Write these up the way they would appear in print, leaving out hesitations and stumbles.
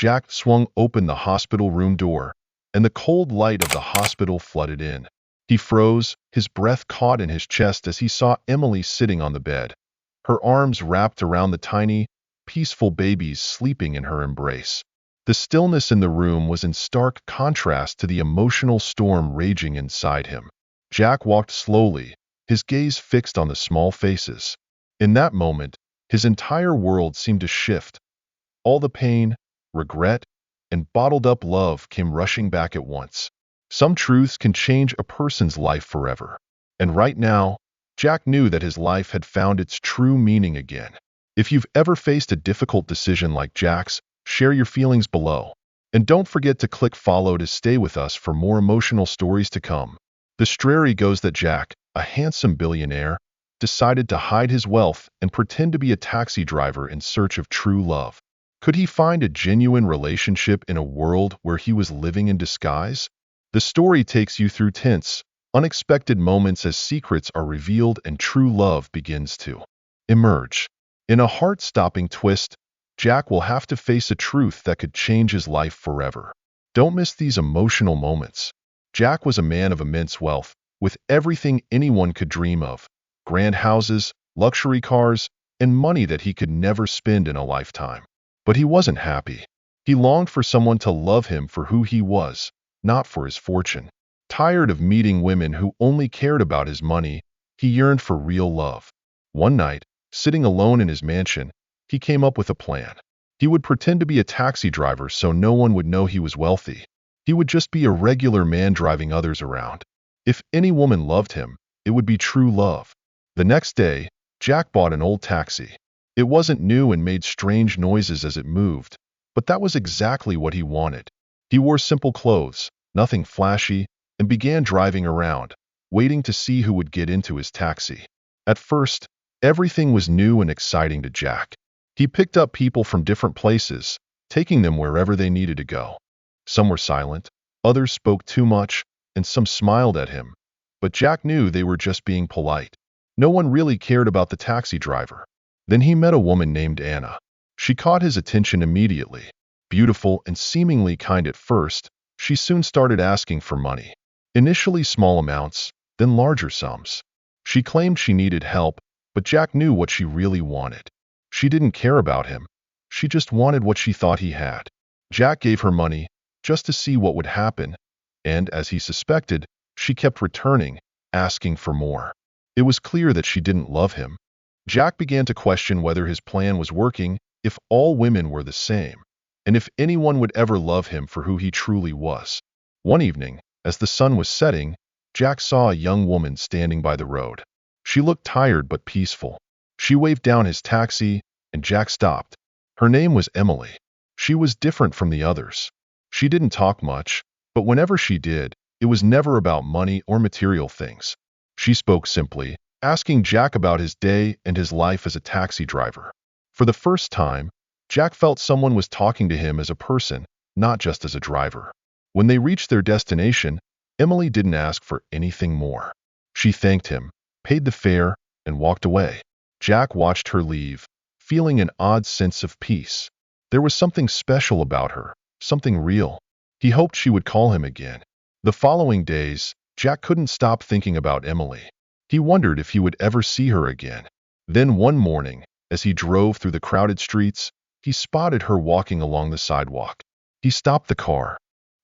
Jack swung open the hospital room door, and the cold light of the hospital flooded in. He froze, his breath caught in his chest as he saw Emily sitting on the bed, her arms wrapped around the tiny, peaceful babies sleeping in her embrace. The stillness in the room was in stark contrast to the emotional storm raging inside him. Jack walked slowly, his gaze fixed on the small faces. In that moment, his entire world seemed to shift. All the pain, regret, and bottled-up love came rushing back at once. Some truths can change a person's life forever. And right now, Jack knew that his life had found its true meaning again. If you've ever faced a difficult decision like Jack's, share your feelings below. And don't forget to click follow to stay with us for more emotional stories to come. The story goes that Jack, a handsome billionaire, decided to hide his wealth and pretend to be a taxi driver in search of true love. Could he find a genuine relationship in a world where he was living in disguise? The story takes you through tense, unexpected moments as secrets are revealed and true love begins to emerge. In a heart-stopping twist, Jack will have to face a truth that could change his life forever. Don't miss these emotional moments. Jack was a man of immense wealth, with everything anyone could dream of: grand houses, luxury cars, and money that he could never spend in a lifetime. But he wasn't happy. He longed for someone to love him for who he was, not for his fortune. Tired of meeting women who only cared about his money, he yearned for real love. One night, sitting alone in his mansion, he came up with a plan. He would pretend to be a taxi driver so no one would know he was wealthy. He would just be a regular man driving others around. If any woman loved him, it would be true love. The next day, Jack bought an old taxi. It wasn't new and made strange noises as it moved, but that was exactly what he wanted. He wore simple clothes, nothing flashy, and began driving around, waiting to see who would get into his taxi. At first, everything was new and exciting to Jack. He picked up people from different places, taking them wherever they needed to go. Some were silent, others spoke too much, and some smiled at him. But Jack knew they were just being polite. No one really cared about the taxi driver. Then he met a woman named Anna. She caught his attention immediately. Beautiful and seemingly kind at first, she soon started asking for money. Initially small amounts, then larger sums. She claimed she needed help, but Jack knew what she really wanted. She didn't care about him. She just wanted what she thought he had. Jack gave her money, just to see what would happen, and as he suspected, she kept returning, asking for more. It was clear that she didn't love him. Jack began to question whether his plan was working, if all women were the same, and if anyone would ever love him for who he truly was. One evening, as the sun was setting, Jack saw a young woman standing by the road. She looked tired but peaceful. She waved down his taxi, and Jack stopped. Her name was Emily. She was different from the others. She didn't talk much, but whenever she did, it was never about money or material things. She spoke simply, asking Jack about his day and his life as a taxi driver. For the first time, Jack felt someone was talking to him as a person, not just as a driver. When they reached their destination, Emily didn't ask for anything more. She thanked him, paid the fare, and walked away. Jack watched her leave, feeling an odd sense of peace. There was something special about her, something real. He hoped she would call him again. The following days, Jack couldn't stop thinking about Emily. He wondered if he would ever see her again. Then one morning, as he drove through the crowded streets, he spotted her walking along the sidewalk. He stopped the car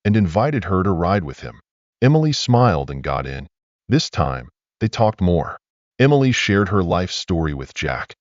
and invited her to ride with him. Emily smiled and got in. This time, they talked more. Emily shared her life story with Jack,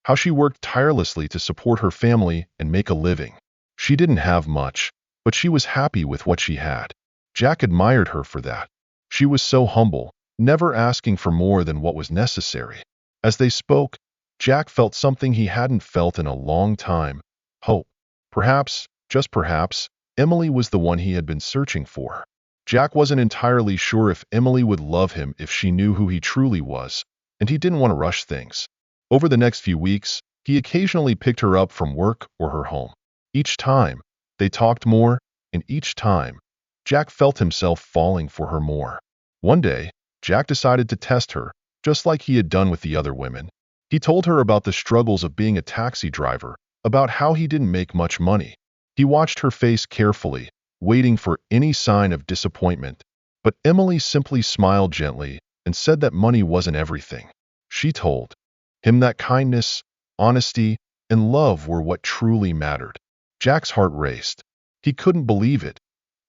how she worked tirelessly to support her family and make a living. She didn't have much, but she was happy with what she had. Jack admired her for that. She was so humble, never asking for more than what was necessary. As they spoke, Jack felt something he hadn't felt in a long time: hope. Perhaps, just perhaps, Emily was the one he had been searching for. Jack wasn't entirely sure if Emily would love him if she knew who he truly was, and he didn't want to rush things. Over the next few weeks, he occasionally picked her up from work or her home. Each time, they talked more, and each time, Jack felt himself falling for her more. One day, Jack decided to test her, just like he had done with the other women. He told her about the struggles of being a taxi driver, about how he didn't make much money. He watched her face carefully, waiting for any sign of disappointment. But Emily simply smiled gently and said that money wasn't everything. She told him that kindness, honesty, and love were what truly mattered. Jack's heart raced. He couldn't believe it.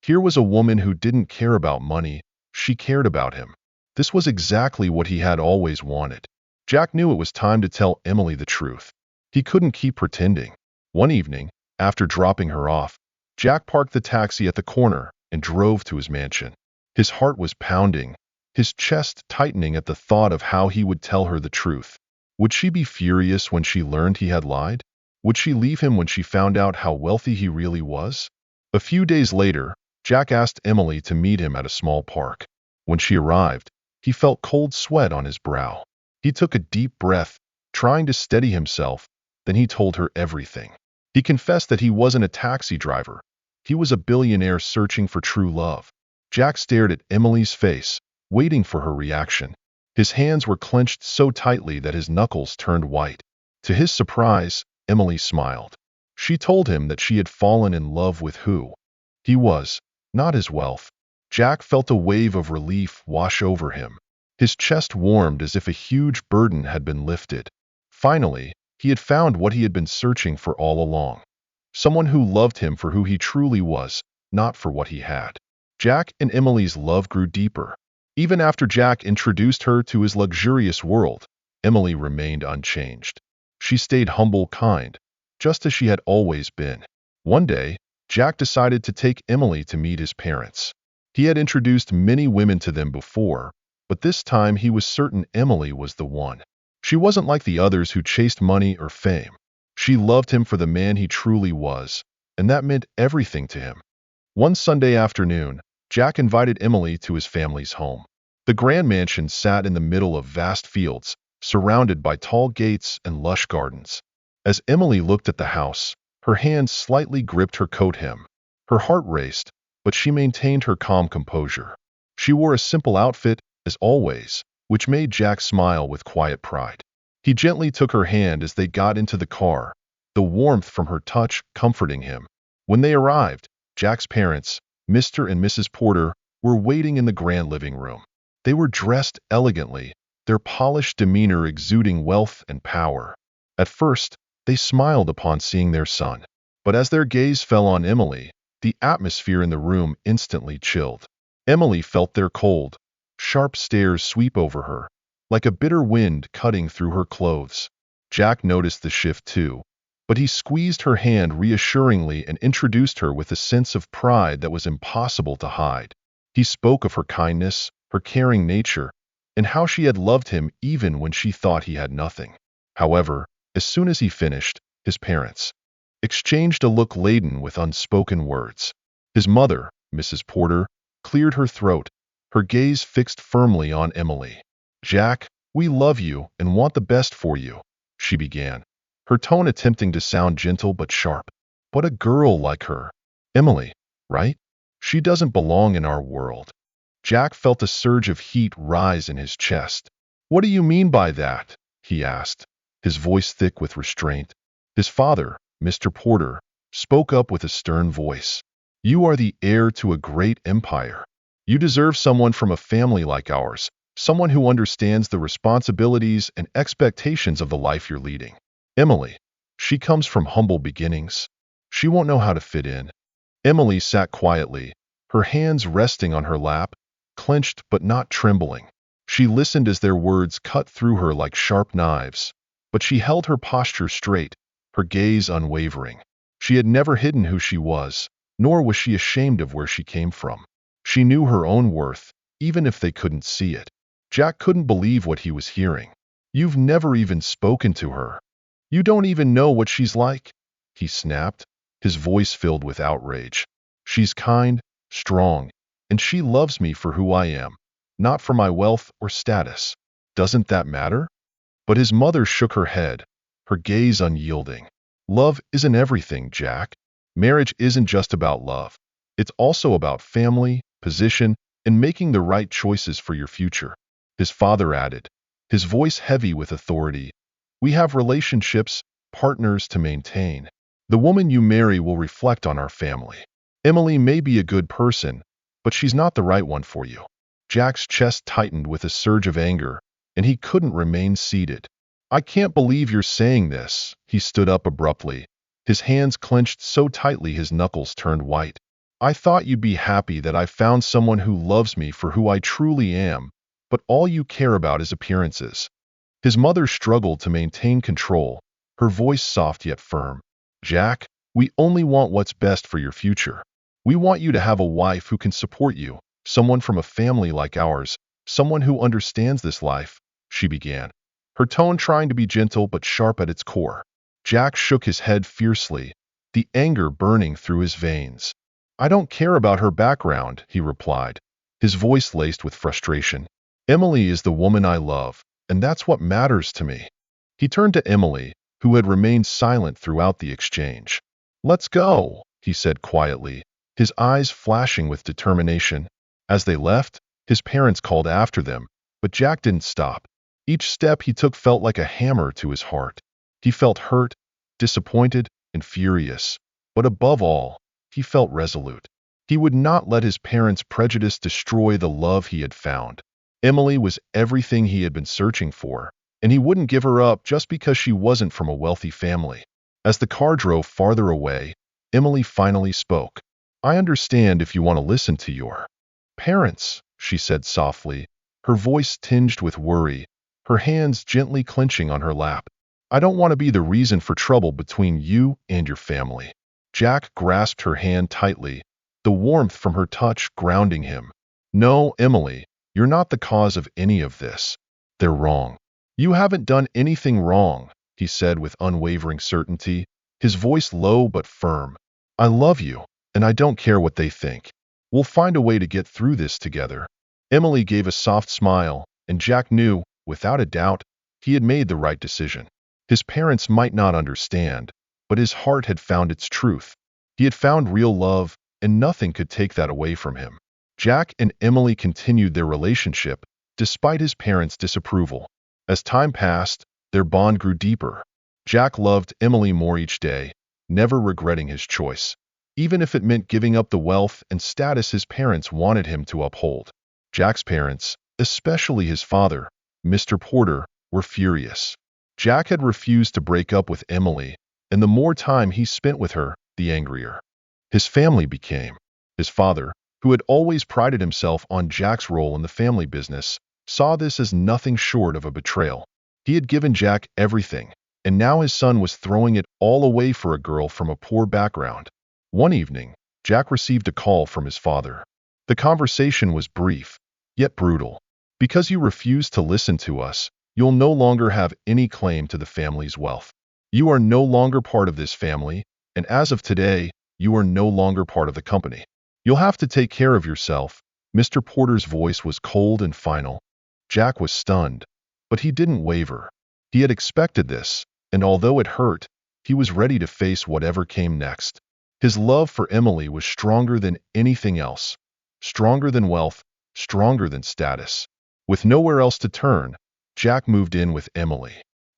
Here was a woman who didn't care about money. She cared about him. This was exactly what he had always wanted. Jack knew it was time to tell Emily the truth. He couldn't keep pretending. One evening, after dropping her off, Jack parked the taxi at the corner and drove to his mansion. His heart was pounding, his chest tightening at the thought of how he would tell her the truth. Would she be furious when she learned he had lied? Would she leave him when she found out how wealthy he really was? A few days later, Jack asked Emily to meet him at a small park. When she arrived, he felt cold sweat on his brow. He took a deep breath, trying to steady himself, then he told her everything. He confessed that he wasn't a taxi driver. He was a billionaire searching for true love. Jack stared at Emily's face, waiting for her reaction. His hands were clenched so tightly that his knuckles turned white. To his surprise, Emily smiled. She told him that she had fallen in love with who he was, not his wealth. Jack felt a wave of relief wash over him. His chest warmed as if a huge burden had been lifted. Finally, he had found what he had been searching for all along. Someone who loved him for who he truly was, not for what he had. Jack and Emily's love grew deeper. Even after Jack introduced her to his luxurious world, Emily remained unchanged. She stayed humble, kind, just as she had always been. One day, Jack decided to take Emily to meet his parents. He had introduced many women to them before, but this time he was certain Emily was the one. She wasn't like the others who chased money or fame. She loved him for the man he truly was, and that meant everything to him. One Sunday afternoon, Jack invited Emily to his family's home. The grand mansion sat in the middle of vast fields, surrounded by tall gates and lush gardens. As Emily looked at the house, her hand slightly gripped her coat hem. Her heart raced, but she maintained her calm composure. She wore a simple outfit, as always, which made Jack smile with quiet pride. He gently took her hand as they got into the car, the warmth from her touch comforting him. When they arrived, Jack's parents, Mr. and Mrs. Porter, were waiting in the grand living room. They were dressed elegantly, their polished demeanor exuding wealth and power. At first, they smiled upon seeing their son, but as their gaze fell on Emily, the atmosphere in the room instantly chilled. Emily felt their cold, sharp stares sweep over her, like a bitter wind cutting through her clothes. Jack noticed the shift too, but he squeezed her hand reassuringly and introduced her with a sense of pride that was impossible to hide. He spoke of her kindness, her caring nature, and how she had loved him even when she thought he had nothing. However, as soon as he finished, his parents exchanged a look laden with unspoken words. His mother, Mrs. Porter, cleared her throat, her gaze fixed firmly on Emily. "Jack, we love you and want the best for you," she began, her tone attempting to sound gentle but sharp. "But a girl like her, Emily, right? She doesn't belong in our world." Jack felt a surge of heat rise in his chest. "What do you mean by that?" he asked, his voice thick with restraint. His father, Mr. Porter, spoke up with a stern voice. "You are the heir to a great empire. You deserve someone from a family like ours, someone who understands the responsibilities and expectations of the life you're leading. Emily, she comes from humble beginnings. She won't know how to fit in." Emily sat quietly, her hands resting on her lap, clenched but not trembling. She listened as their words cut through her like sharp knives, but she held her posture straight, her gaze unwavering. She had never hidden who she was, nor was she ashamed of where she came from. She knew her own worth, even if they couldn't see it. Jack couldn't believe what he was hearing. "You've never even spoken to her. You don't even know what she's like," he snapped, his voice filled with outrage. "She's kind, strong, and she loves me for who I am, not for my wealth or status. Doesn't that matter?" But his mother shook her head, her gaze unyielding. "Love isn't everything, Jack. Marriage isn't just about love. It's also about family, position, and making the right choices for your future." His father added, his voice heavy with authority, "We have relationships, partners to maintain. The woman you marry will reflect on our family. Emily may be a good person, but she's not the right one for you. Jack's chest tightened with a surge of anger, and he couldn't remain seated. I can't believe you're saying this. He stood up abruptly, his hands clenched so tightly his knuckles turned white. I thought you'd be happy that I found someone who loves me for who I truly am, but all you care about is appearances. His mother struggled to maintain control, her voice soft yet firm. Jack, we only want what's best for your future. We want you to have a wife who can support you, someone from a family like ours, someone who understands this life, she began, her tone trying to be gentle but sharp at its core. Jack shook his head fiercely, the anger burning through his veins. I don't care about her background, he replied, his voice laced with frustration. Emily is the woman I love, and that's what matters to me. He turned to Emily, who had remained silent throughout the exchange. Let's go, he said quietly, his eyes flashing with determination. As they left, his parents called after them, but Jack didn't stop. Each step he took felt like a hammer to his heart. He felt hurt, disappointed, and furious. But above all, he felt resolute. He would not let his parents' prejudice destroy the love he had found. Emily was everything he had been searching for, and he wouldn't give her up just because she wasn't from a wealthy family. As the car drove farther away, Emily finally spoke. I understand if you want to listen to your parents, she said softly, her voice tinged with worry, her hands gently clenching on her lap. I don't want to be the reason for trouble between you and your family. Jack grasped her hand tightly, the warmth from her touch grounding him. No, Emily, you're not the cause of any of this. They're wrong. You haven't done anything wrong, he said with unwavering certainty, his voice low but firm. I love you, and I don't care what they think. We'll find a way to get through this together. Emily gave a soft smile, and Jack knew, without a doubt, he had made the right decision. His parents might not understand, but his heart had found its truth. He had found real love, and nothing could take that away from him. Jack and Emily continued their relationship, despite his parents' disapproval. As time passed, their bond grew deeper. Jack loved Emily more each day, never regretting his choice, even if it meant giving up the wealth and status his parents wanted him to uphold. Jack's parents, especially his father, Mr. Porter, were furious. Jack had refused to break up with Emily, and the more time he spent with her, the angrier his family became. His father, who had always prided himself on Jack's role in the family business, saw this as nothing short of a betrayal. He had given Jack everything, and now his son was throwing it all away for a girl from a poor background. One evening, Jack received a call from his father. The conversation was brief, yet brutal. Because you refuse to listen to us, you'll no longer have any claim to the family's wealth. You are no longer part of this family, and as of today, you are no longer part of the company. You'll have to take care of yourself. Mr. Porter's voice was cold and final. Jack was stunned, but he didn't waver. He had expected this, and although it hurt, he was ready to face whatever came next. His love for Emily was stronger than anything else, stronger than wealth, stronger than status. With nowhere else to turn, Jack moved in with Emily.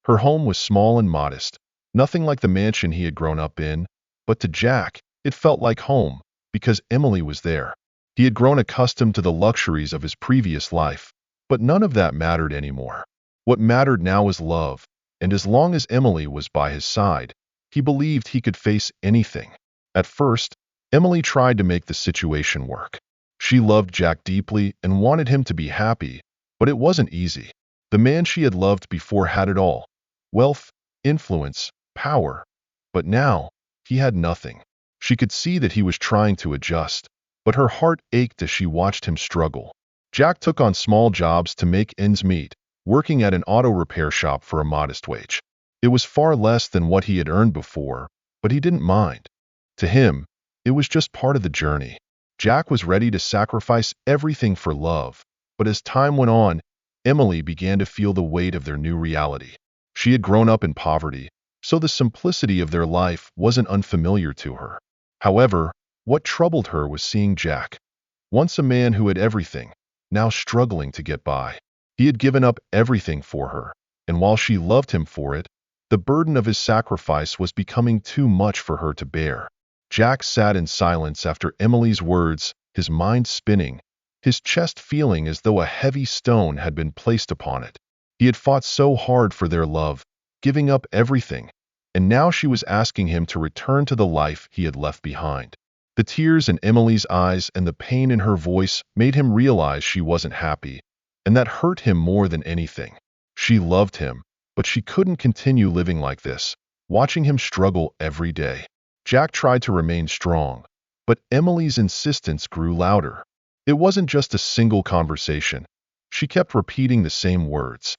Her home was small and modest, nothing like the mansion he had grown up in, but to Jack, it felt like home, because Emily was there. He had grown accustomed to the luxuries of his previous life, but none of that mattered anymore. What mattered now was love, and as long as Emily was by his side, he believed he could face anything. At first, Emily tried to make the situation work. She loved Jack deeply and wanted him to be happy, but it wasn't easy. The man she had loved before had it all: wealth, influence, power. But now, he had nothing. She could see that he was trying to adjust, but her heart ached as she watched him struggle. Jack took on small jobs to make ends meet, working at an auto repair shop for a modest wage. It was far less than what he had earned before, but he didn't mind. To him, it was just part of the journey. Jack was ready to sacrifice everything for love, but as time went on, Emily began to feel the weight of their new reality. She had grown up in poverty, so the simplicity of their life wasn't unfamiliar to her. However, what troubled her was seeing Jack, once a man who had everything, now struggling to get by. He had given up everything for her, and while she loved him for it, The burden of his sacrifice was becoming too much for her to bear. Jack sat in silence after Emily's words, his mind spinning, his chest feeling as though a heavy stone had been placed upon it. He had fought so hard for their love, giving up everything, and now she was asking him to return to the life he had left behind. The tears in Emily's eyes and the pain in her voice made him realize she wasn't happy, and that hurt him more than anything. She loved him, but she couldn't continue living like this, watching him struggle every day. Jack tried to remain strong, but Emily's insistence grew louder. It wasn't just a single conversation. She kept repeating the same words,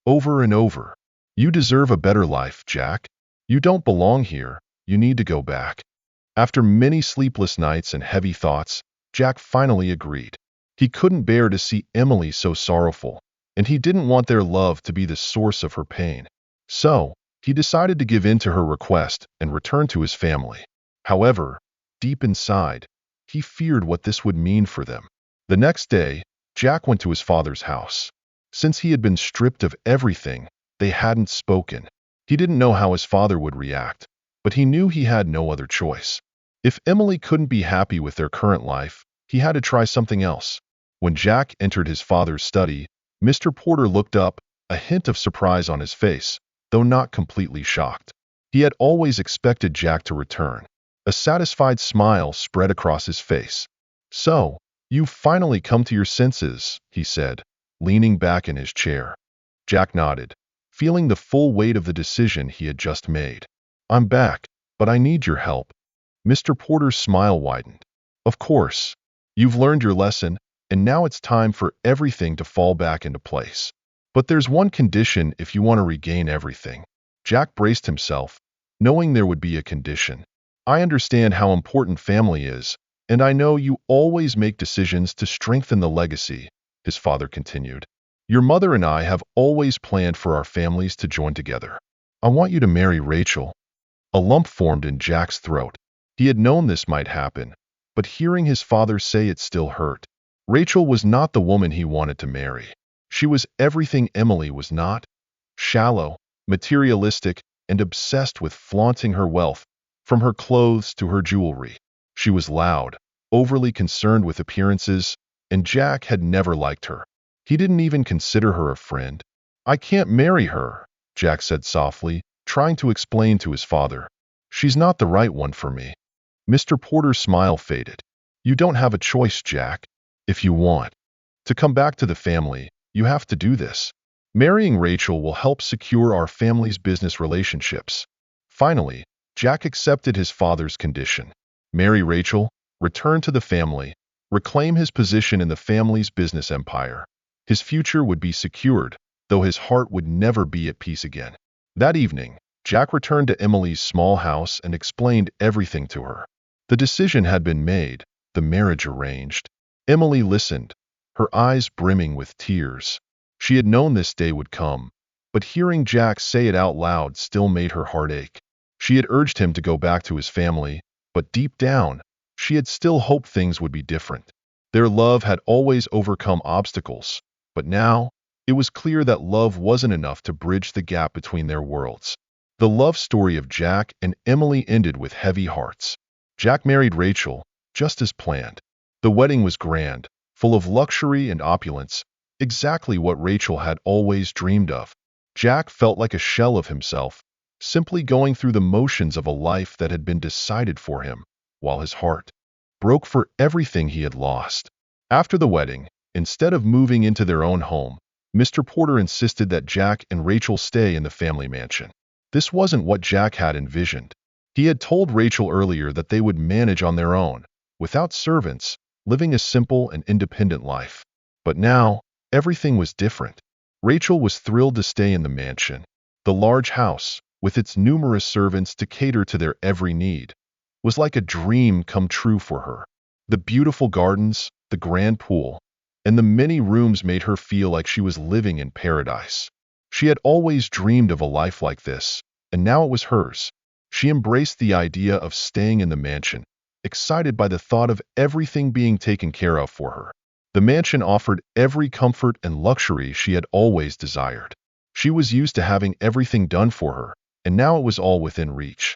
over and over. You deserve a better life, Jack. You don't belong here. You need to go back. After many sleepless nights and heavy thoughts, Jack finally agreed. He couldn't bear to see Emily so sorrowful, and he didn't want their love to be the source of her pain. So, he decided to give in to her request and return to his family. However, deep inside, he feared what this would mean for them. The next day, Jack went to his father's house. Since he had been stripped of everything, they hadn't spoken. He didn't know how his father would react, but he knew he had no other choice. If Emily couldn't be happy with their current life, he had to try something else. When Jack entered his father's study, Mr. Porter looked up, a hint of surprise on his face, though not completely shocked. He had always expected Jack to return. A satisfied smile spread across his face. So, you've finally come to your senses, he said, leaning back in his chair. Jack nodded, feeling the full weight of the decision he had just made. I'm back, but I need your help. Mr. Porter's smile widened. Of course. You've learned your lesson, and now it's time for everything to fall back into place. But there's one condition if you want to regain everything. Jack braced himself, knowing there would be a condition. I understand how important family is, and I know you always make decisions to strengthen the legacy, his father continued. Your mother and I have always planned for our families to join together. I want you to marry Rachel. A lump formed in Jack's throat. He had known this might happen, but hearing his father say it still hurt. Rachel was not the woman he wanted to marry. She was everything Emily was not: shallow, materialistic, and obsessed with flaunting her wealth, from her clothes to her jewelry. She was loud, overly concerned with appearances, and Jack had never liked her. He didn't even consider her a friend. I can't marry her, Jack said softly, trying to explain to his father. She's not the right one for me. Mr. Porter's smile faded. You don't have a choice, Jack. If you want to come back to the family, you have to do this. Marrying Rachel will help secure our family's business relationships. Finally, Jack accepted his father's condition. Marry Rachel, return to the family, reclaim his position in the family's business empire. His future would be secured, though his heart would never be at peace again. That evening, Jack returned to Emily's small house and explained everything to her. The decision had been made, the marriage arranged. Emily listened, her eyes brimming with tears. She had known this day would come, but hearing Jack say it out loud still made her heart ache. She had urged him to go back to his family, but deep down, she had still hoped things would be different. Their love had always overcome obstacles, but now, it was clear that love wasn't enough to bridge the gap between their worlds. The love story of Jack and Emily ended with heavy hearts. Jack married Rachel, just as planned. The wedding was grand, full of luxury and opulence, exactly what Rachel had always dreamed of. Jack felt like a shell of himself, simply going through the motions of a life that had been decided for him, while his heart broke for everything he had lost. After the wedding, instead of moving into their own home, Mr. Porter insisted that Jack and Rachel stay in the family mansion. This wasn't what Jack had envisioned. He had told Rachel earlier that they would manage on their own, without servants, living a simple and independent life. But now, everything was different. Rachel was thrilled to stay in the mansion. The large house, with its numerous servants to cater to their every need, was like a dream come true for her. The beautiful gardens, the grand pool, and the many rooms made her feel like she was living in paradise. She had always dreamed of a life like this, and now it was hers. She embraced the idea of staying in the mansion, excited by the thought of everything being taken care of for her. The mansion offered every comfort and luxury she had always desired. She was used to having everything done for her, and now it was all within reach.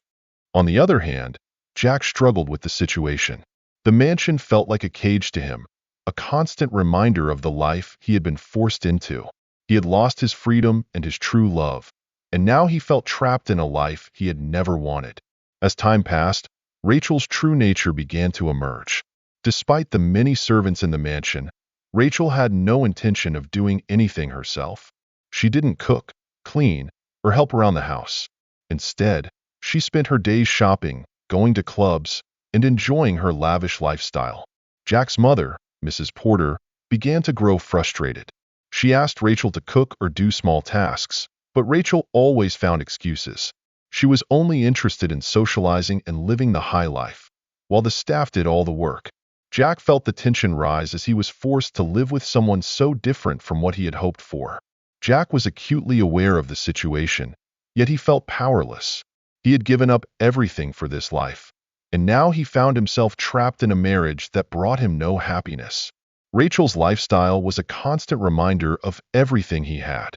On the other hand, Jack struggled with the situation. The mansion felt like a cage to him, a constant reminder of the life he had been forced into. He had lost his freedom and his true love, and now he felt trapped in a life he had never wanted. As time passed, Rachel's true nature began to emerge. Despite the many servants in the mansion, Rachel had no intention of doing anything herself. She didn't cook, clean, or help around the house. Instead, she spent her days shopping, going to clubs, and enjoying her lavish lifestyle. Jack's mother, Mrs. Porter, began to grow frustrated. She asked Rachel to cook or do small tasks, but Rachel always found excuses. She was only interested in socializing and living the high life, while the staff did all the work. Jack felt the tension rise as he was forced to live with someone so different from what he had hoped for. Jack was acutely aware of the situation, yet he felt powerless. He had given up everything for this life, and now he found himself trapped in a marriage that brought him no happiness. Rachel's lifestyle was a constant reminder of everything he had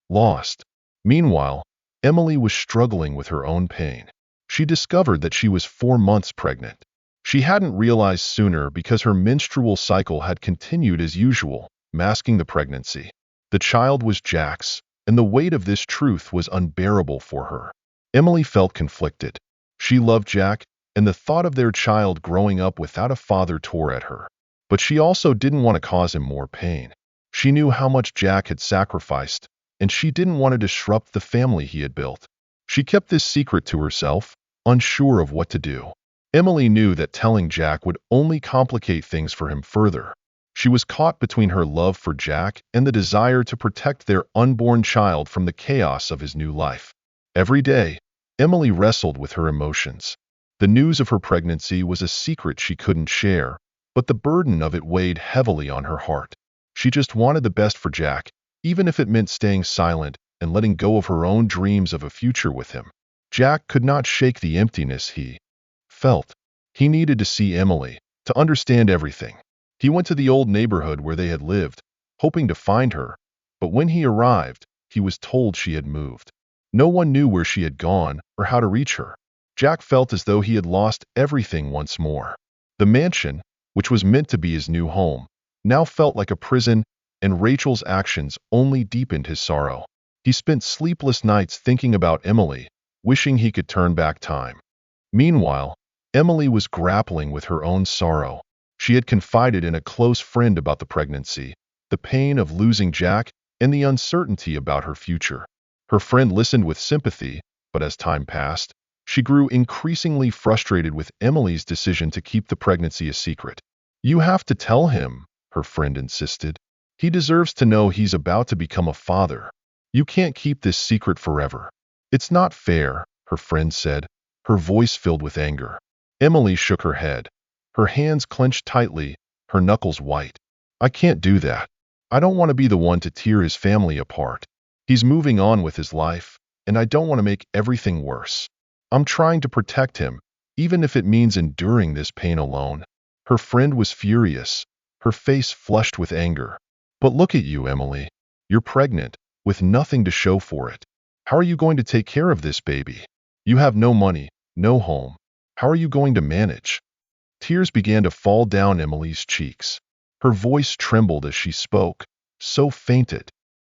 lost. Meanwhile, Emily was struggling with her own pain. She discovered that she was 4 months pregnant. She hadn't realized sooner because her menstrual cycle had continued as usual, masking the pregnancy. The child was Jack's, and the weight of this truth was unbearable for her. Emily felt conflicted. She loved Jack, and the thought of their child growing up without a father tore at her. But she also didn't want to cause him more pain. She knew how much Jack had sacrificed, and she didn't want to disrupt the family he had built. She kept this secret to herself, unsure of what to do. Emily knew that telling Jack would only complicate things for him further. She was caught between her love for Jack and the desire to protect their unborn child from the chaos of his new life. Every day, Emily wrestled with her emotions. The news of her pregnancy was a secret she couldn't share, but the burden of it weighed heavily on her heart. She just wanted the best for Jack, even if it meant staying silent and letting go of her own dreams of a future with him. Jack could not shake the emptiness he felt. He needed to see Emily, to understand everything. He went to the old neighborhood where they had lived, hoping to find her, but when he arrived, he was told she had moved. No one knew where she had gone or how to reach her. Jack felt as though he had lost everything once more. The mansion, which was meant to be his new home, now felt like a prison, and Rachel's actions only deepened his sorrow. He spent sleepless nights thinking about Emily, wishing he could turn back time. Meanwhile, Emily was grappling with her own sorrow. She had confided in a close friend about the pregnancy, the pain of losing Jack, and the uncertainty about her future. Her friend listened with sympathy, but as time passed, she grew increasingly frustrated with Emily's decision to keep the pregnancy a secret. "You have to tell him," her friend insisted. "He deserves to know he's about to become a father. You can't keep this secret forever." "It's not fair," her friend said, her voice filled with anger. Emily shook her head. Her hands clenched tightly, her knuckles white. "I can't do that. I don't want to be the one to tear his family apart. He's moving on with his life, and I don't want to make everything worse. I'm trying to protect him, even if it means enduring this pain alone." Her friend was furious, her face flushed with anger. "But look at you, Emily. You're pregnant, with nothing to show for it. How are you going to take care of this baby? You have no money, no home. How are you going to manage?" Tears began to fall down Emily's cheeks. Her voice trembled as she spoke, so faint it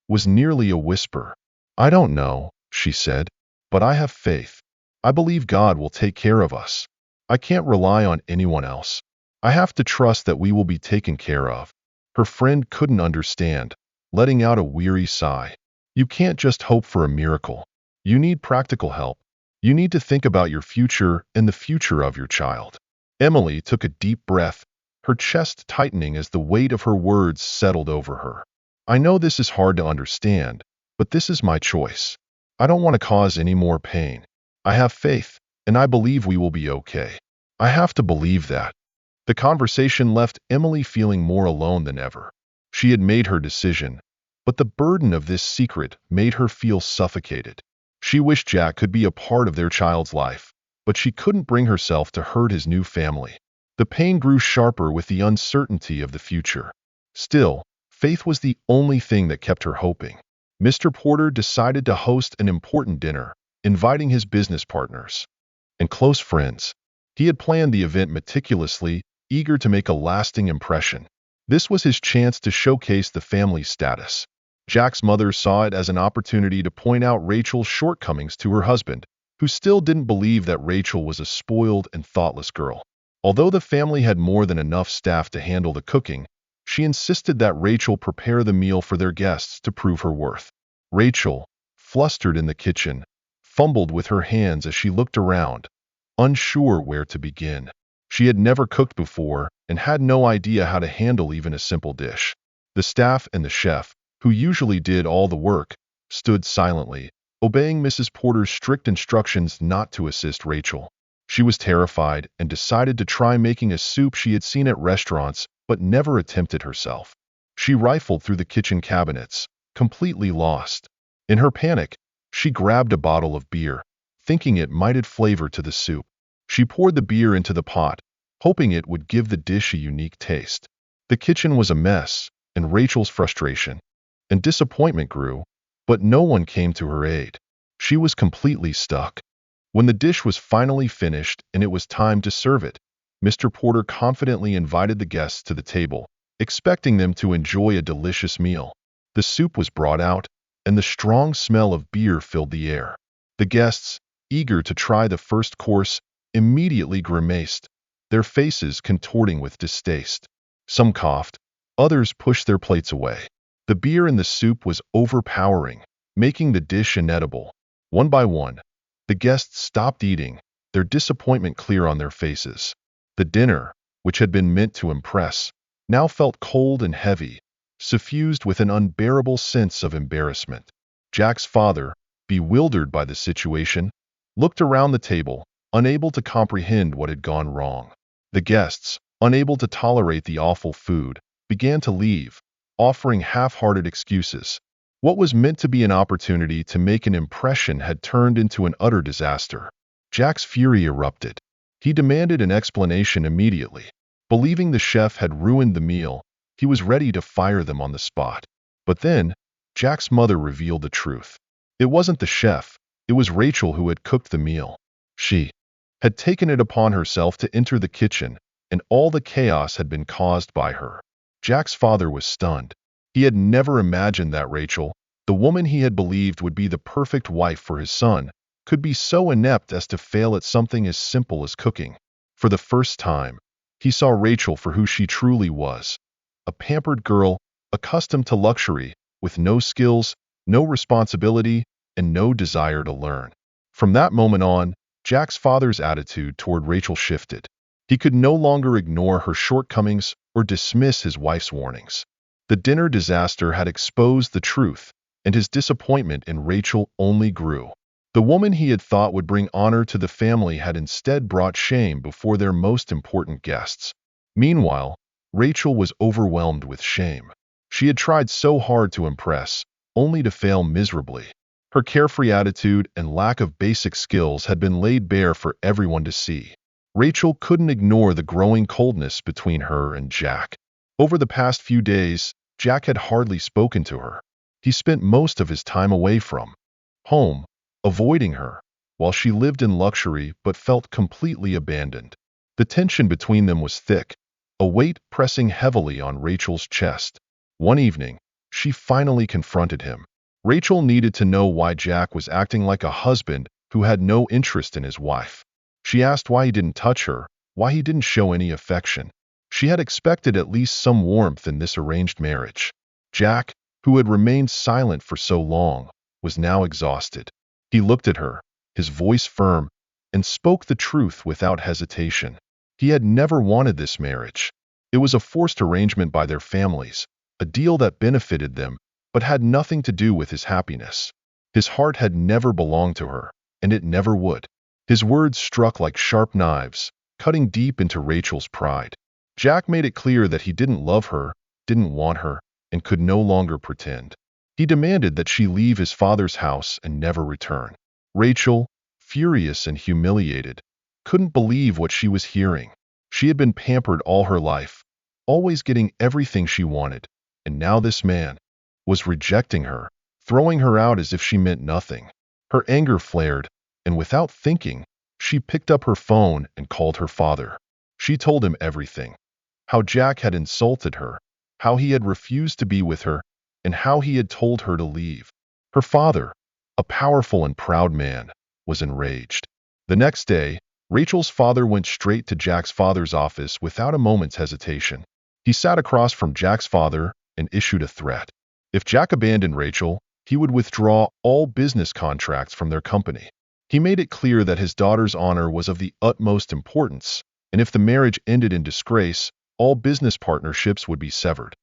was nearly a whisper. "I don't know," she said, "but I have faith. I believe God will take care of us. I can't rely on anyone else. I have to trust that we will be taken care of." Her friend couldn't understand, letting out a weary sigh. "You can't just hope for a miracle. You need practical help. You need to think about your future and the future of your child." Emily took a deep breath, her chest tightening as the weight of her words settled over her. "I know this is hard to understand, but this is my choice. I don't want to cause any more pain. I have faith, and I believe we will be okay. I have to believe that." The conversation left Emily feeling more alone than ever. She had made her decision, but the burden of this secret made her feel suffocated. She wished Jack could be a part of their child's life, but she couldn't bring herself to hurt his new family. The pain grew sharper with the uncertainty of the future. Still, faith was the only thing that kept her hoping. Mr. Porter decided to host an important dinner, inviting his business partners and close friends. He had planned the event meticulously, eager to make a lasting impression. This was his chance to showcase the family's status. Jack's mother saw it as an opportunity to point out Rachel's shortcomings to her husband, who still didn't believe that Rachel was a spoiled and thoughtless girl. Although the family had more than enough staff to handle the cooking, she insisted that Rachel prepare the meal for their guests to prove her worth. Rachel, flustered in the kitchen, fumbled with her hands as she looked around, unsure where to begin. She had never cooked before and had no idea how to handle even a simple dish. The staff and the chef, who usually did all the work, stood silently, obeying Mrs. Porter's strict instructions not to assist Rachel. She was terrified and decided to try making a soup she had seen at restaurants but never attempted herself. She rifled through the kitchen cabinets, completely lost. In her panic, she grabbed a bottle of beer, thinking it might add flavor to the soup. She poured the beer into the pot, hoping it would give the dish a unique taste. The kitchen was a mess, and Rachel's frustration and disappointment grew, but no one came to her aid. She was completely stuck. When the dish was finally finished and it was time to serve it, Mr. Porter confidently invited the guests to the table, expecting them to enjoy a delicious meal. The soup was brought out, and the strong smell of beer filled the air. The guests, eager to try the first course, immediately grimaced, their faces contorting with distaste. Some coughed, others pushed their plates away. The beer in the soup was overpowering, making the dish inedible. One by one, the guests stopped eating, their disappointment clear on their faces. The dinner, which had been meant to impress, now felt cold and heavy, suffused with an unbearable sense of embarrassment. Jack's father, bewildered by the situation, looked around the table, unable to comprehend what had gone wrong. The guests, unable to tolerate the awful food, began to leave, offering half-hearted excuses. What was meant to be an opportunity to make an impression had turned into an utter disaster. Jack's fury erupted. He demanded an explanation immediately. Believing the chef had ruined the meal, he was ready to fire them on the spot. But then, Jack's mother revealed the truth. It wasn't the chef, it was Rachel who had cooked the meal. She had taken it upon herself to enter the kitchen, and all the chaos had been caused by her. Jack's father was stunned. He had never imagined that Rachel, the woman he had believed would be the perfect wife for his son, could be so inept as to fail at something as simple as cooking. For the first time, he saw Rachel for who she truly was, a pampered girl, accustomed to luxury, with no skills, no responsibility, and no desire to learn. From that moment on, Jack's father's attitude toward Rachel shifted. He could no longer ignore her shortcomings or dismiss his wife's warnings. The dinner disaster had exposed the truth, and his disappointment in Rachel only grew. The woman he had thought would bring honor to the family had instead brought shame before their most important guests. Meanwhile, Rachel was overwhelmed with shame. She had tried so hard to impress, only to fail miserably. Her carefree attitude and lack of basic skills had been laid bare for everyone to see. Rachel couldn't ignore the growing coldness between her and Jack. Over the past few days, Jack had hardly spoken to her. He spent most of his time away from home, avoiding her, while she lived in luxury but felt completely abandoned. The tension between them was thick, a weight pressing heavily on Rachel's chest. One evening, she finally confronted him. Rachel needed to know why Jack was acting like a husband who had no interest in his wife. She asked why he didn't touch her, why he didn't show any affection. She had expected at least some warmth in this arranged marriage. Jack, who had remained silent for so long, was now exhausted. He looked at her, his voice firm, and spoke the truth without hesitation. He had never wanted this marriage. It was a forced arrangement by their families, a deal that benefited them, but had nothing to do with his happiness. His heart had never belonged to her, and it never would. His words struck like sharp knives, cutting deep into Rachel's pride. Jack made it clear that he didn't love her, didn't want her, and could no longer pretend. He demanded that she leave his father's house and never return. Rachel, furious and humiliated, couldn't believe what she was hearing. She had been pampered all her life, always getting everything she wanted, and now this man was rejecting her, throwing her out as if she meant nothing. Her anger flared, and without thinking, she picked up her phone and called her father. She told him everything: how Jack had insulted her, how he had refused to be with her, and how he had told her to leave. Her father, a powerful and proud man, was enraged. The next day, Rachel's father went straight to Jack's father's office without a moment's hesitation. He sat across from Jack's father and issued a threat. If Jack abandoned Rachel, he would withdraw all business contracts from their company. He made it clear that his daughter's honor was of the utmost importance, and if the marriage ended in disgrace, all business partnerships would be severed.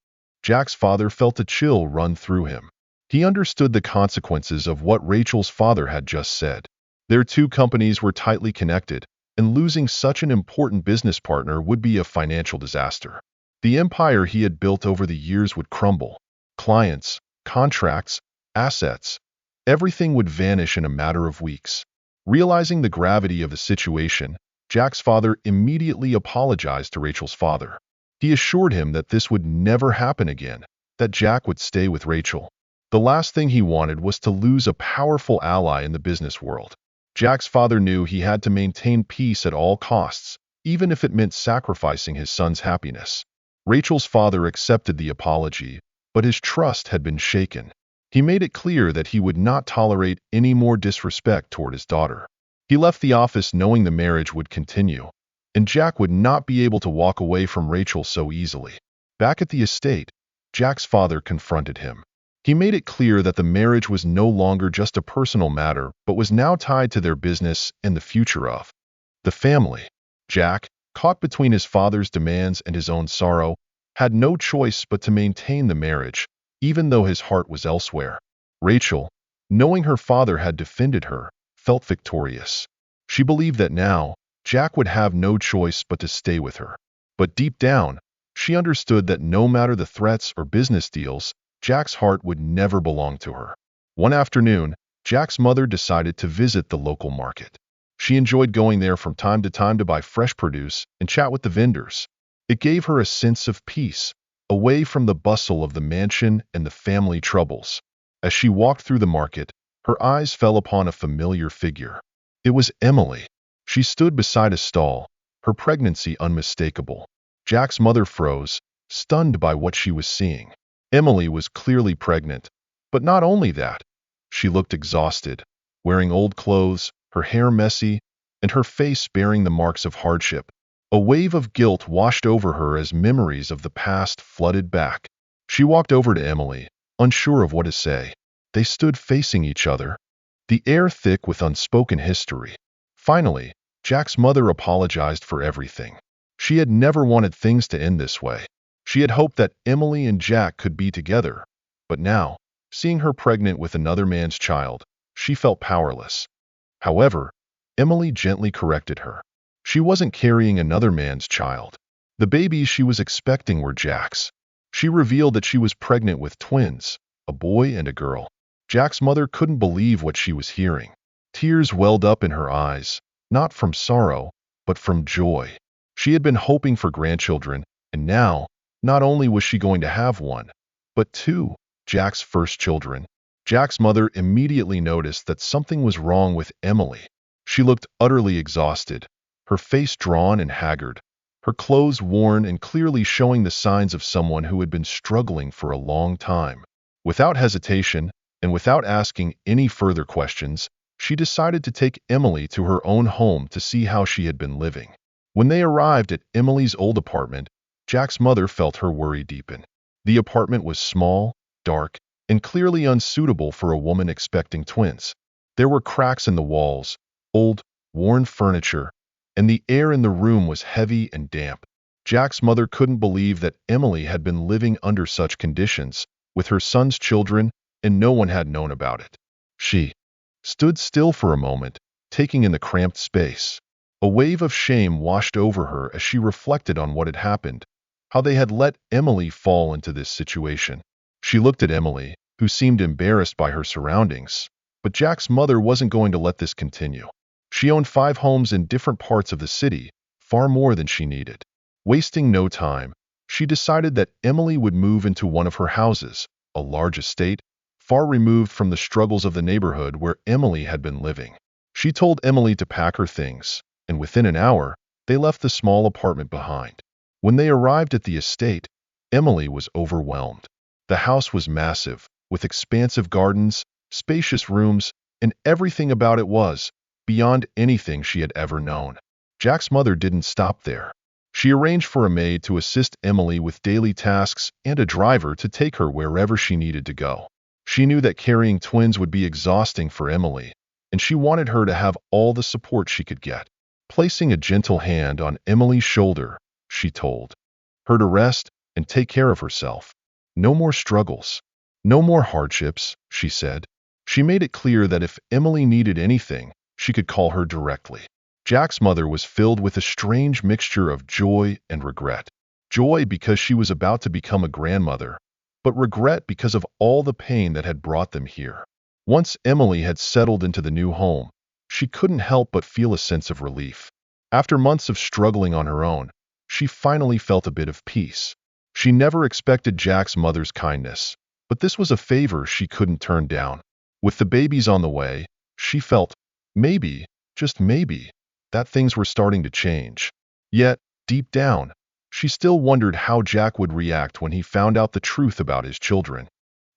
Jack's father felt a chill run through him. He understood the consequences of what Rachel's father had just said. Their two companies were tightly connected, and losing such an important business partner would be a financial disaster. The empire he had built over the years would crumble. Clients, contracts, assets, everything would vanish in a matter of weeks. Realizing the gravity of the situation, Jack's father immediately apologized to Rachel's father. He assured him that this would never happen again, that Jack would stay with Rachel. The last thing he wanted was to lose a powerful ally in the business world. Jack's father knew he had to maintain peace at all costs, even if it meant sacrificing his son's happiness. Rachel's father accepted the apology, but his trust had been shaken. He made it clear that he would not tolerate any more disrespect toward his daughter. He left the office knowing the marriage would continue, and Jack would not be able to walk away from Rachel so easily. Back at the estate, Jack's father confronted him. He made it clear that the marriage was no longer just a personal matter, but was now tied to their business and the future of the family. Jack, caught between his father's demands and his own sorrow, had no choice but to maintain the marriage, even though his heart was elsewhere. Rachel, knowing her father had defended her, felt victorious. She believed that now, Jack would have no choice but to stay with her. But deep down, she understood that no matter the threats or business deals, Jack's heart would never belong to her. One afternoon, Jack's mother decided to visit the local market. She enjoyed going there from time to buy fresh produce and chat with the vendors. It gave her a sense of peace, away from the bustle of the mansion and the family troubles. As she walked through the market, her eyes fell upon a familiar figure. It was Emily. She stood beside a stall, her pregnancy unmistakable. Jack's mother froze, stunned by what she was seeing. Emily was clearly pregnant, but not only that. She looked exhausted, wearing old clothes, her hair messy, and her face bearing the marks of hardship. A wave of guilt washed over her as memories of the past flooded back. She walked over to Emily, unsure of what to say. They stood facing each other, the air thick with unspoken history. Finally, Jack's mother apologized for everything. She had never wanted things to end this way. She had hoped that Emily and Jack could be together, but now, seeing her pregnant with another man's child, she felt powerless. However, Emily gently corrected her. She wasn't carrying another man's child. The babies she was expecting were Jack's. She revealed that she was pregnant with twins, a boy and a girl. Jack's mother couldn't believe what she was hearing. Tears welled up in her eyes, not from sorrow, but from joy. She had been hoping for grandchildren, and now, not only was she going to have one, but two, Jack's first children. Jack's mother immediately noticed that something was wrong with Emily. She looked utterly exhausted, her face drawn and haggard, her clothes worn and clearly showing the signs of someone who had been struggling for a long time. Without hesitation, and without asking any further questions, she decided to take Emily to her own home to see how she had been living. When they arrived at Emily's old apartment, Jack's mother felt her worry deepen. The apartment was small, dark, and clearly unsuitable for a woman expecting twins. There were cracks in the walls, old, worn furniture, and the air in the room was heavy and damp. Jack's mother couldn't believe that Emily had been living under such conditions, with her son's children, and no one had known about it. She stood still for a moment, taking in the cramped space. A wave of shame washed over her as she reflected on what had happened, how they had let Emily fall into this situation. She looked at Emily, who seemed embarrassed by her surroundings, but Jack's mother wasn't going to let this continue. She owned 5 homes in different parts of the city, far more than she needed. Wasting no time, she decided that Emily would move into one of her houses, a large estate, far removed from the struggles of the neighborhood where Emily had been living. She told Emily to pack her things, and within an hour, they left the small apartment behind. When they arrived at the estate, Emily was overwhelmed. The house was massive, with expansive gardens, spacious rooms, and everything about it was beyond anything she had ever known. Jack's mother didn't stop there. She arranged for a maid to assist Emily with daily tasks and a driver to take her wherever she needed to go. She knew that carrying twins would be exhausting for Emily, and she wanted her to have all the support she could get. Placing a gentle hand on Emily's shoulder, she told her to rest and take care of herself. No more struggles. No more hardships, she said. She made it clear that if Emily needed anything, she could call her directly. Jack's mother was filled with a strange mixture of joy and regret. Joy because she was about to become a grandmother, but regret because of all the pain that had brought them here. Once Emily had settled into the new home, she couldn't help but feel a sense of relief. After months of struggling on her own, she finally felt a bit of peace. She never expected Jack's mother's kindness, but this was a favor she couldn't turn down. With the babies on the way, she felt, maybe, just maybe, that things were starting to change. Yet, deep down, she still wondered how Jack would react when he found out the truth about his children.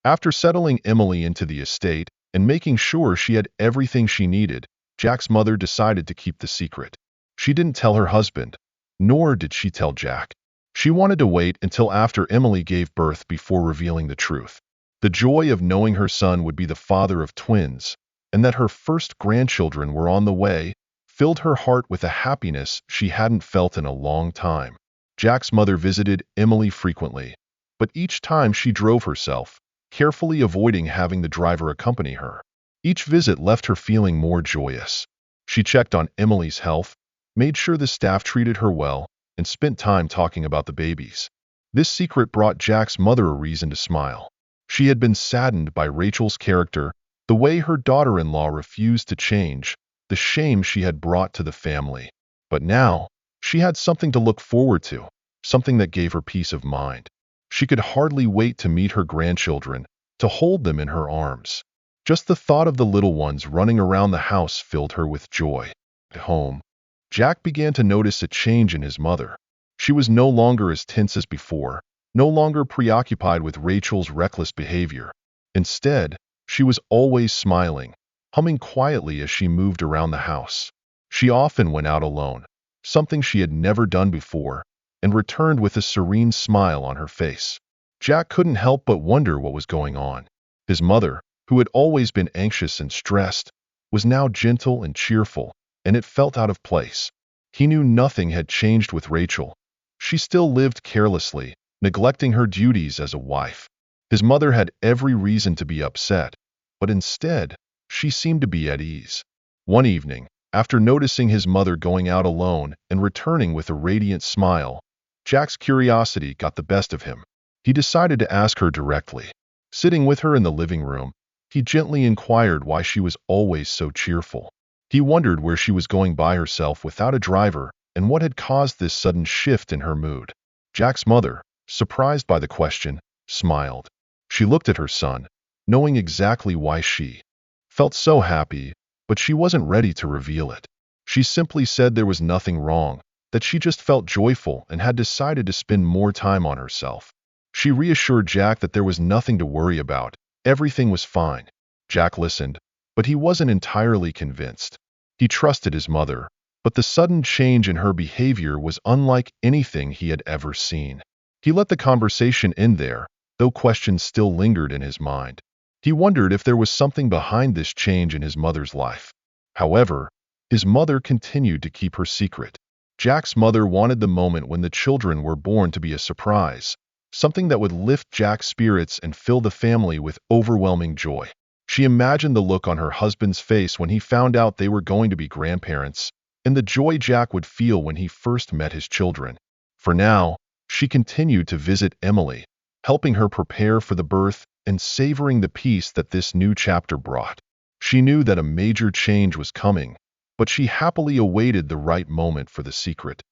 After settling Emily into the estate and making sure she had everything she needed, Jack's mother decided to keep the secret. She didn't tell her husband, nor did she tell Jack. She wanted to wait until after Emily gave birth before revealing the truth. The joy of knowing her son would be the father of twins, and that her first grandchildren were on the way, filled her heart with a happiness she hadn't felt in a long time. Jack's mother visited Emily frequently, but each time she drove herself, carefully avoiding having the driver accompany her. Each visit left her feeling more joyous. She checked on Emily's health, made sure the staff treated her well, and spent time talking about the babies. This secret brought Jack's mother a reason to smile. She had been saddened by Rachel's character, the way her daughter-in-law refused to change, the shame she had brought to the family. But now, she had something to look forward to, something that gave her peace of mind. She could hardly wait to meet her grandchildren, to hold them in her arms. Just the thought of the little ones running around the house filled her with joy. At home, Jack began to notice a change in his mother. She was no longer as tense as before, no longer preoccupied with Rachel's reckless behavior. Instead, she was always smiling, humming quietly as she moved around the house. She often went out alone, something she had never done before, and returned with a serene smile on her face. Jack couldn't help but wonder what was going on. His mother, who had always been anxious and stressed, was now gentle and cheerful, and it felt out of place. He knew nothing had changed with Rachel. She still lived carelessly, neglecting her duties as a wife. His mother had every reason to be upset, but instead, she seemed to be at ease. One evening, after noticing his mother going out alone and returning with a radiant smile, Jack's curiosity got the best of him. He decided to ask her directly. Sitting with her in the living room, he gently inquired why she was always so cheerful. He wondered where she was going by herself without a driver and what had caused this sudden shift in her mood. Jack's mother, surprised by the question, smiled. She looked at her son, knowing exactly why she felt so happy, but she wasn't ready to reveal it. She simply said there was nothing wrong, that she just felt joyful and had decided to spend more time on herself. She reassured Jack that there was nothing to worry about, everything was fine. Jack listened, but he wasn't entirely convinced. He trusted his mother, but the sudden change in her behavior was unlike anything he had ever seen. He let the conversation end there, though questions still lingered in his mind. He wondered if there was something behind this change in his mother's life. However, his mother continued to keep her secret. Jack's mother wanted the moment when the children were born to be a surprise, something that would lift Jack's spirits and fill the family with overwhelming joy. She imagined the look on her husband's face when he found out they were going to be grandparents, and the joy Jack would feel when he first met his children. For now, she continued to visit Emily, helping her prepare for the birth and savoring the peace that this new chapter brought. She knew that a major change was coming, but she happily awaited the right moment for the secret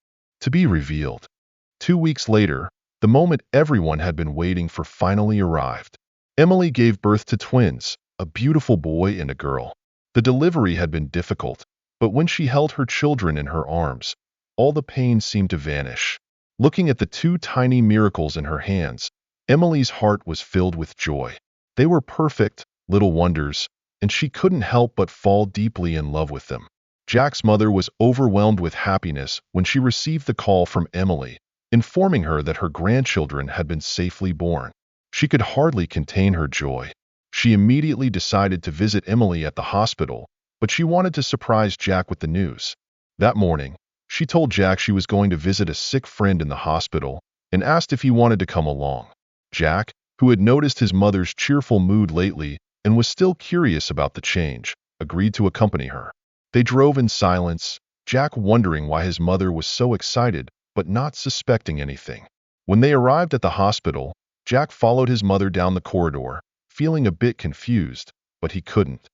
to be revealed. 2 weeks later, the moment everyone had been waiting for finally arrived. Emily gave birth to twins, a beautiful boy and a girl. The delivery had been difficult, but when she held her children in her arms, all the pain seemed to vanish. Looking at the two tiny miracles in her hands, Emily's heart was filled with joy. They were perfect, little wonders, and she couldn't help but fall deeply in love with them. Jack's mother was overwhelmed with happiness when she received the call from Emily, informing her that her grandchildren had been safely born. She could hardly contain her joy. She immediately decided to visit Emily at the hospital, but she wanted to surprise Jack with the news. That morning, she told Jack she was going to visit a sick friend in the hospital and asked if he wanted to come along. Jack, who had noticed his mother's cheerful mood lately and was still curious about the change, agreed to accompany her. They drove in silence, Jack wondering why his mother was so excited but not suspecting anything. When they arrived at the hospital, Jack followed his mother down the corridor, feeling a bit confused, but he couldn't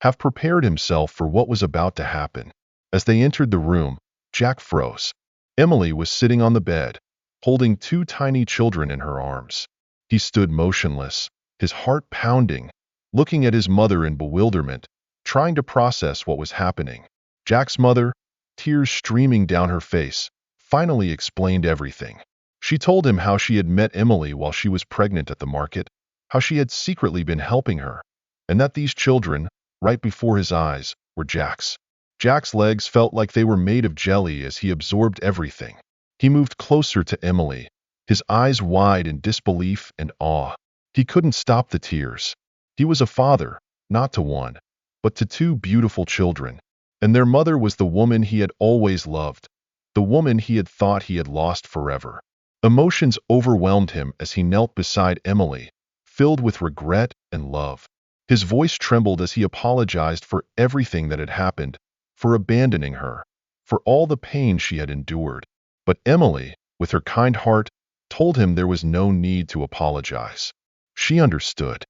have prepared himself for what was about to happen. As they entered the room, Jack froze. Emily was sitting on the bed, holding two tiny children in her arms. He stood motionless, his heart pounding, looking at his mother in bewilderment, trying to process what was happening. Jack's mother, tears streaming down her face, finally explained everything. She told him how she had met Emily while she was pregnant at the market, how she had secretly been helping her, and that these children, right before his eyes, were Jack's. Jack's legs felt like they were made of jelly as he absorbed everything. He moved closer to Emily, his eyes wide in disbelief and awe. He couldn't stop the tears. He was a father, not to one, but to two beautiful children, and their mother was the woman he had always loved, the woman he had thought he had lost forever. Emotions overwhelmed him as he knelt beside Emily, filled with regret and love. His voice trembled as he apologized for everything that had happened, for abandoning her, for all the pain she had endured. But Emily, with her kind heart, told him there was no need to apologize. She understood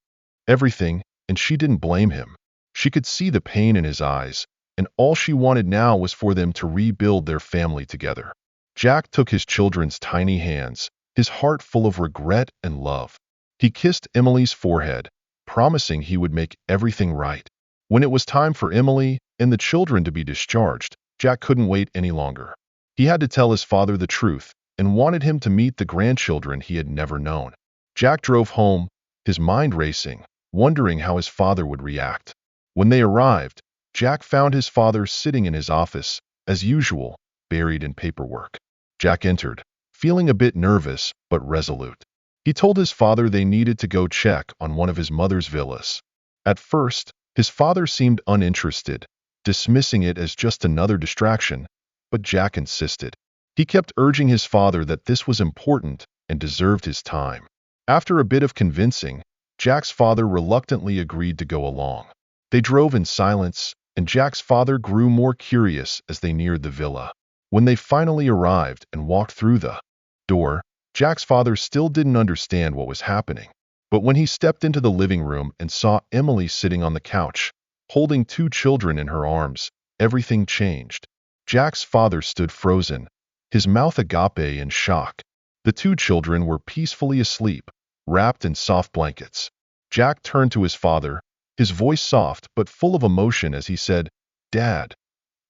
everything, and she didn't blame him. She could see the pain in his eyes, and all she wanted now was for them to rebuild their family together. Jack took his children's tiny hands, his heart full of regret and love. He kissed Emily's forehead, promising he would make everything right. When it was time for Emily and the children to be discharged, Jack couldn't wait any longer. He had to tell his father the truth and wanted him to meet the grandchildren he had never known. Jack drove home, his mind racing, wondering how his father would react. When they arrived, Jack found his father sitting in his office, as usual, buried in paperwork. Jack entered, feeling a bit nervous but resolute. He told his father they needed to go check on one of his mother's villas. At first, his father seemed uninterested, dismissing it as just another distraction, but Jack insisted. He kept urging his father that this was important and deserved his time. After a bit of convincing, Jack's father reluctantly agreed to go along. They drove in silence, and Jack's father grew more curious as they neared the villa. When they finally arrived and walked through the door, Jack's father still didn't understand what was happening. But when he stepped into the living room and saw Emily sitting on the couch, holding two children in her arms, everything changed. Jack's father stood frozen, his mouth agape in shock. The two children were peacefully asleep, wrapped in soft blankets. Jack turned to his father, his voice soft but full of emotion as he said, "Dad,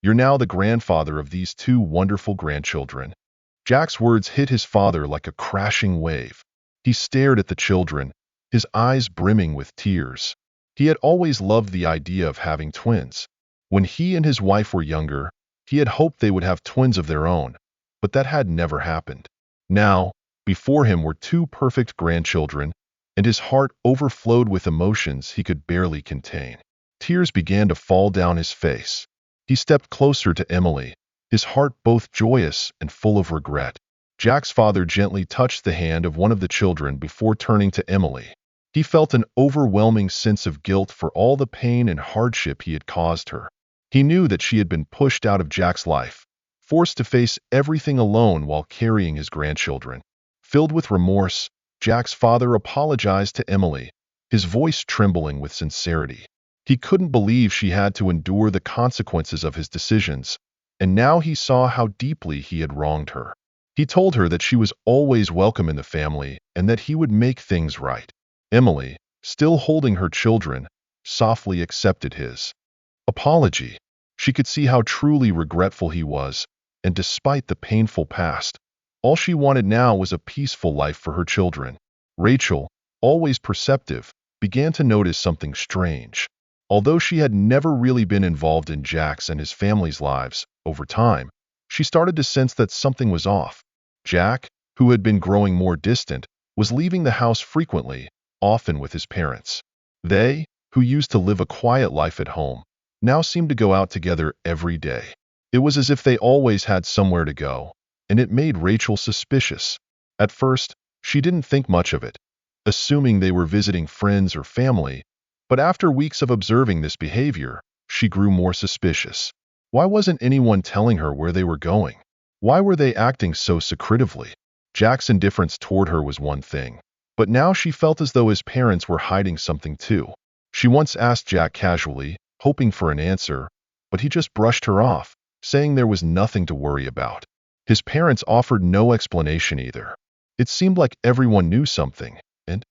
you're now the grandfather of these two wonderful grandchildren." Jack's words hit his father like a crashing wave. He stared at the children, his eyes brimming with tears. He had always loved the idea of having twins. When he and his wife were younger, he had hoped they would have twins of their own, but that had never happened. Now, before him were two perfect grandchildren, and his heart overflowed with emotions he could barely contain. Tears began to fall down his face. He stepped closer to Emily, his heart both joyous and full of regret. Jack's father gently touched the hand of one of the children before turning to Emily. He felt an overwhelming sense of guilt for all the pain and hardship he had caused her. He knew that she had been pushed out of Jack's life, forced to face everything alone while carrying his grandchildren. Filled with remorse, Jack's father apologized to Emily, his voice trembling with sincerity. He couldn't believe she had to endure the consequences of his decisions, and now he saw how deeply he had wronged her. He told her that she was always welcome in the family and that he would make things right. Emily, still holding her children, softly accepted his apology. She could see how truly regretful he was, and despite the painful past, all she wanted now was a peaceful life for her children. Rachel, always perceptive, began to notice something strange. Although she had never really been involved in Jack's and his family's lives, over time, she started to sense that something was off. Jack, who had been growing more distant, was leaving the house frequently, often with his parents. They, who used to live a quiet life at home, now seemed to go out together every day. It was as if they always had somewhere to go, and it made Rachel suspicious. At first, she didn't think much of it, assuming they were visiting friends or family, but after weeks of observing this behavior, she grew more suspicious. Why wasn't anyone telling her where they were going? Why were they acting so secretively? Jack's indifference toward her was one thing, but now she felt as though his parents were hiding something too. She once asked Jack casually, hoping for an answer, but he just brushed her off, saying there was nothing to worry about. His parents offered no explanation either. It seemed like everyone knew something, and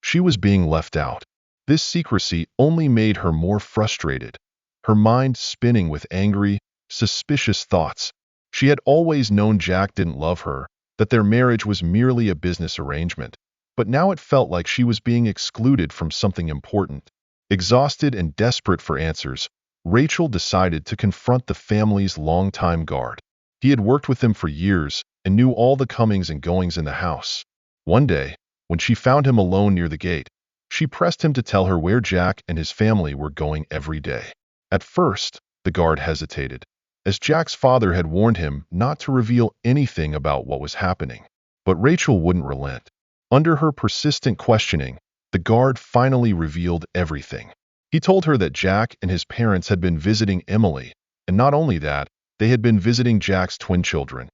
she was being left out. This secrecy only made her more frustrated, her mind spinning with angry, suspicious thoughts. She had always known Jack didn't love her, that their marriage was merely a business arrangement, but now it felt like she was being excluded from something important. Exhausted and desperate for answers, Rachel decided to confront the family's longtime guard. He had worked with them for years and knew all the comings and goings in the house. One day, when she found him alone near the gate, she pressed him to tell her where Jack and his family were going every day. At first, the guard hesitated, as Jack's father had warned him not to reveal anything about what was happening. But Rachel wouldn't relent. Under her persistent questioning, the guard finally revealed everything. He told her that Jack and his parents had been visiting Emily, and not only that, they had been visiting Jack's twin children.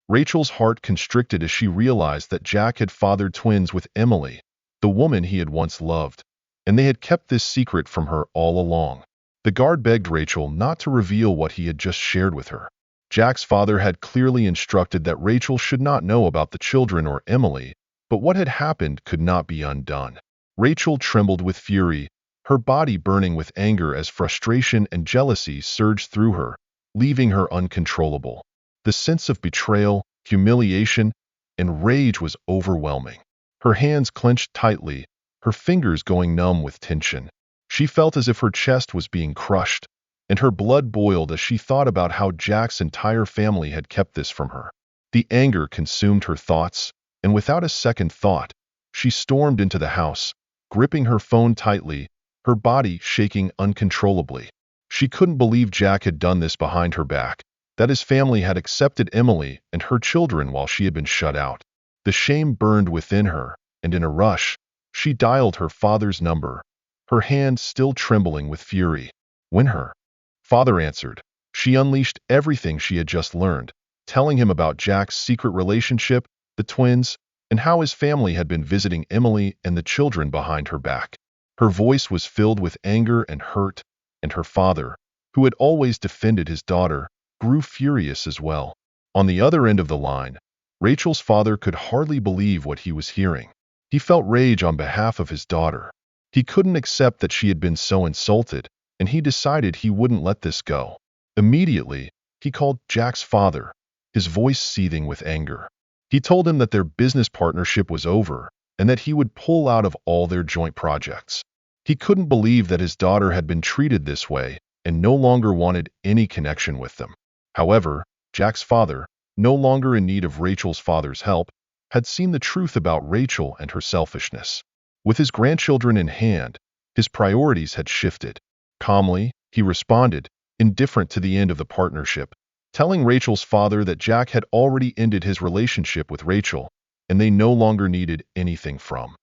Rachel's heart constricted as she realized that Jack had fathered twins with Emily, the woman he had once loved, and they had kept this secret from her all along. The guard begged Rachel not to reveal what he had just shared with her. Jack's father had clearly instructed that Rachel should not know about the children or Emily, but what had happened could not be undone. Rachel trembled with fury, her body burning with anger as frustration and jealousy surged through her, leaving her uncontrollable. The sense of betrayal, humiliation, and rage was overwhelming. Her hands clenched tightly, her fingers going numb with tension. She felt as if her chest was being crushed, and her blood boiled as she thought about how Jack's entire family had kept this from her. The anger consumed her thoughts, and without a second thought, she stormed into the house, gripping her phone tightly, her body shaking uncontrollably. She couldn't believe Jack had done this behind her back, that his family had accepted Emily and her children while she had been shut out. The shame burned within her, and in a rush, she dialed her father's number, her hand still trembling with fury. When her father answered, she unleashed everything she had just learned, telling him about Jack's secret relationship, the twins, and how his family had been visiting Emily and the children behind her back. Her voice was filled with anger and hurt, and her father, who had always defended his daughter, grew furious as well. On the other end of the line, Rachel's father could hardly believe what he was hearing. He felt rage on behalf of his daughter. He couldn't accept that she had been so insulted, and he decided he wouldn't let this go. Immediately, he called Jack's father, his voice seething with anger. He told him that their business partnership was over and that he would pull out of all their joint projects. He couldn't believe that his daughter had been treated this way and no longer wanted any connection with them. However, Jack's father, no longer in need of Rachel's father's help, had seen the truth about Rachel and her selfishness. With his grandchildren in hand, his priorities had shifted. Calmly, he responded, indifferent to the end of the partnership, telling Rachel's father that Jack had already ended his relationship with Rachel, and they no longer needed anything from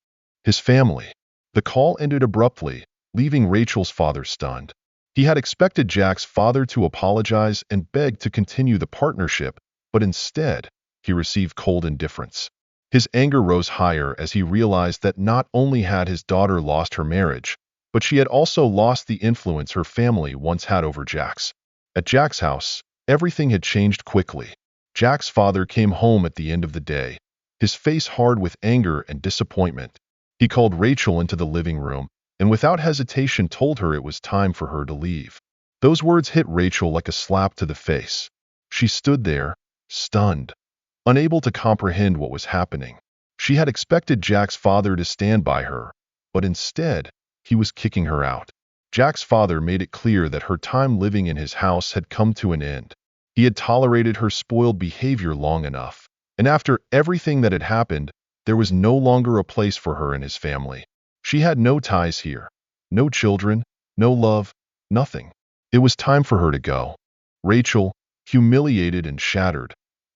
his family. The call ended abruptly, leaving Rachel's father stunned. He had expected Jack's father to apologize and beg to continue the partnership, but instead, he received cold indifference. His anger rose higher as he realized that not only had his daughter lost her marriage, but she had also lost the influence her family once had over Jack's. At Jack's house, everything had changed quickly. Jack's father came home at the end of the day, his face hard with anger and disappointment. He called Rachel into the living room and without hesitation told her it was time for her to leave. Those words hit Rachel like a slap to the face. She stood there, stunned, unable to comprehend what was happening. She had expected Jack's father to stand by her, but instead, he was kicking her out. Jack's father made it clear that her time living in his house had come to an end. He had tolerated her spoiled behavior long enough, and after everything that had happened, there was no longer a place for her in his family. She had no ties here, no children, no love, nothing. It was time for her to go. Rachel, humiliated and shattered,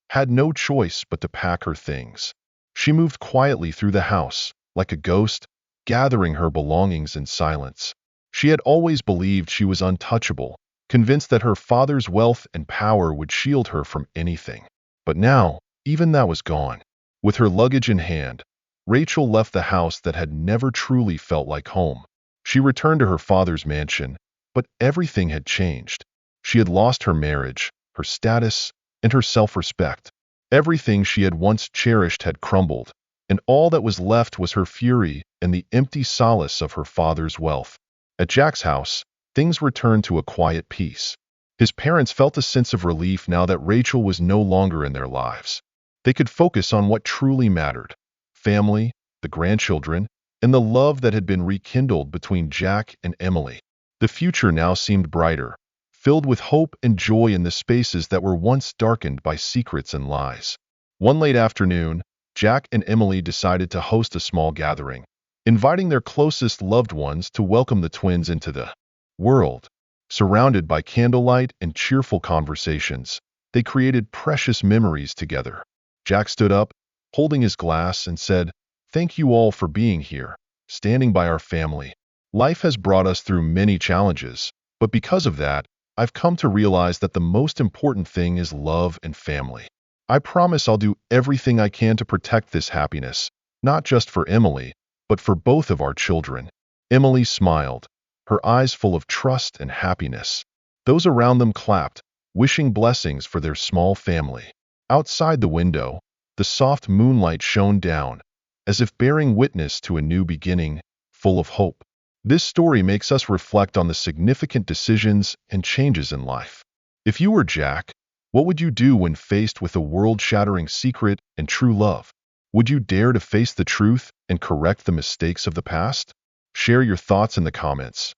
had no choice but to pack her things. She moved quietly through the house, like a ghost, gathering her belongings in silence. She had always believed she was untouchable, convinced that her father's wealth and power would shield her from anything. But now, even that was gone. With her luggage in hand, Rachel left the house that had never truly felt like home. She returned to her father's mansion, but everything had changed. She had lost her marriage, her status, and her self-respect. Everything she had once cherished had crumbled, and all that was left was her fury and the empty solace of her father's wealth. At Jack's house, things returned to a quiet peace. His parents felt a sense of relief now that Rachel was no longer in their lives. They could focus on what truly mattered: family, the grandchildren, and the love that had been rekindled between Jack and Emily. The future now seemed brighter, filled with hope and joy in the spaces that were once darkened by secrets and lies. One late afternoon, Jack and Emily decided to host a small gathering, inviting their closest loved ones to welcome the twins into the world. Surrounded by candlelight and cheerful conversations, they created precious memories together. Jack stood up, holding his glass, and said, "Thank you all for being here, standing by our family. Life has brought us through many challenges, but because of that, I've come to realize that the most important thing is love and family. I promise I'll do everything I can to protect this happiness, not just for Emily, but for both of our children." Emily smiled, her eyes full of trust and happiness. Those around them clapped, wishing blessings for their small family. Outside the window, the soft moonlight shone down, as if bearing witness to a new beginning, full of hope. This story makes us reflect on the significant decisions and changes in life. If you were Jack, what would you do when faced with a world-shattering secret and true love? Would you dare to face the truth and correct the mistakes of the past? Share your thoughts in the comments.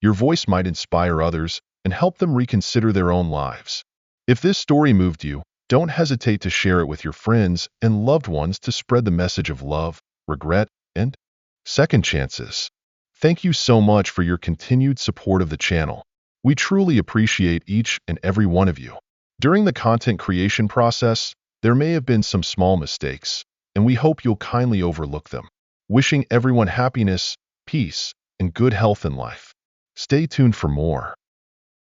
Your voice might inspire others and help them reconsider their own lives. If this story moved you, don't hesitate to share it with your friends and loved ones to spread the message of love, regret, and second chances. Thank you so much for your continued support of the channel. We truly appreciate each and every one of you. During the content creation process, there may have been some small mistakes, and we hope you'll kindly overlook them. Wishing everyone happiness, peace, and good health in life. Stay tuned for more.